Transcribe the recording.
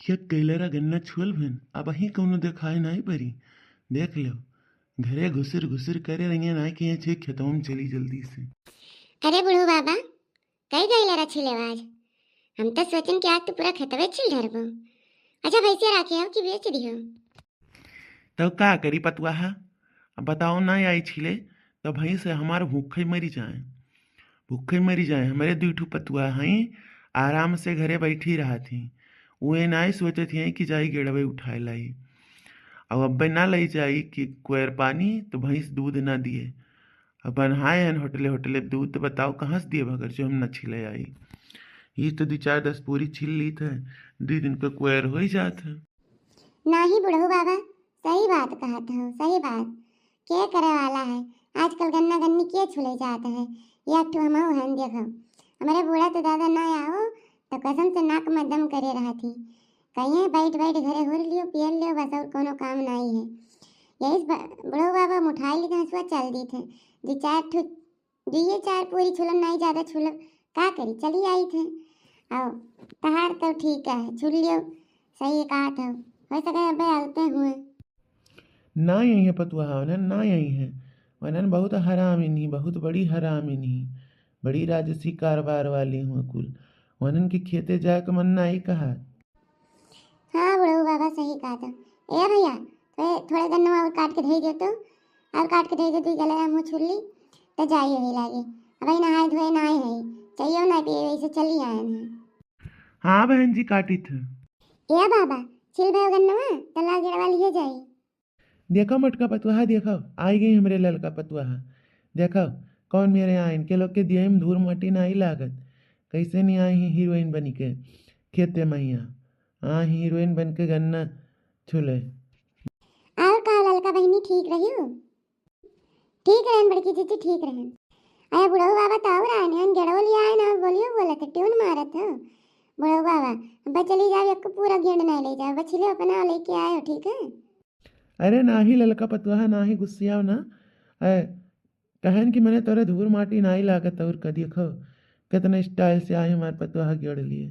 खेत कैलरा गन्ना छुअल भेन अब अही कौनो देखाए नाई परी। देख लो घरे घुसर घुसर करे रहिए नाई कि छे खेतों में चली जल्दी से। अरे बुढ़ू बाबा कई गई लरा छिले आज। हम तो सोचन कि आज तो पूरा खेतवे छिल धरबो। अच्छा वैसे राखे हो कि बेच दियो? तब का करी पतवाहा, अब बताओ ना आई छिले तो भई से हमार भूखे मरी जाए, भूखे मरी जाए। हमारे दूठू पतुआ हई आराम से घरे बैठी रहा थी। वे नाई सोचे थी कि जाई गेड़वे उठाए लाई। अब अब्बे ना लई जाई कि कुएर पानी तो भैंस दूध ना दिए। अब बनहाए हन होटले होटले दूध तो बताओ कहाँ से दिए भगर जो हम न छिले आई। ये तो 2-4-10 पूरी छिल ली थे, 2 दिन का कुएर हो ही जात है। नहीं बुढ़ऊ बाबा सही बात कहते हो, सही बात। क्या करे वाला है आजकल गन्ना गन्नी के छुले जाता है। या तो हम हन देखो हमारे बूढ़ा तो दादा ना आओ तो कसम से नाक में दम करे रहा थी। कहीं बैठ बैठ घरे हुर लियो पियल लियो बस और कोनो काम नहीं है। यही बुढ़ऊ बाबा मुठाई ली हंसुआ चल दी थे। 2-4 पूरी छुलन नहीं ज्यादा छुल का करी चली आई थे। आओ तहार तो ठीक है छुल लियो, सही कहा था। हो सके अबे आलते हुए ना यही है पतुआ वनन ना यही है। वनन बहुत हरामिनी, बहुत बड़ी हरामिनी, बड़ी राजसी कारोबार वाली हूँ कुल। वनन के खेते जाए के मन नहीं कहा। हाँ बुढ़ऊ बाबा सही कहा था। ए भैया थोड़े गन्ना और काट के दे दो तो, और काट के दे दो तो गले मुँह छुल ली तो जाइए भी लागे। अब नहाए धोए ना है चाहिए ना पिए वैसे चली आए हैं। हाँ बहन जी काटी थे। ए बाबा छिल भे गन्ना तला गिरवा लिए जाई। देखो मटका पतुआ देखो आई गई हमरे ललका पतुआ। देखो कौन मेरे यहाँ इनके लोग के दिए में धूल माटी नहीं लागत। कैसे नहीं आई ही हीरोइन बनी के खेते मैया। हाँ हीरोइन बन के गन्ना छुले। और का ललका बहनी ठीक रही हो? ठीक रहन बड़की जीजी ठीक रहन। आया बुढ़ऊ बाबा तो और आए ने गेड़ो लिया आए ना बोलियो बोला तो ट्यून मारा था बुढ़ऊ बाबा। अब चली जाओ एक पूरा गेंड नहीं ले जाओ बछले अपना लेके आए हो ठीक है। अरे ना ही ललका पतुआ ना ही गुस्सिया ना। कहन कि मैंने तोरे धूल माटी नहीं लागत और का देखो कितना स्टाइल से आए हमारे पतुआ गेड़ लिए।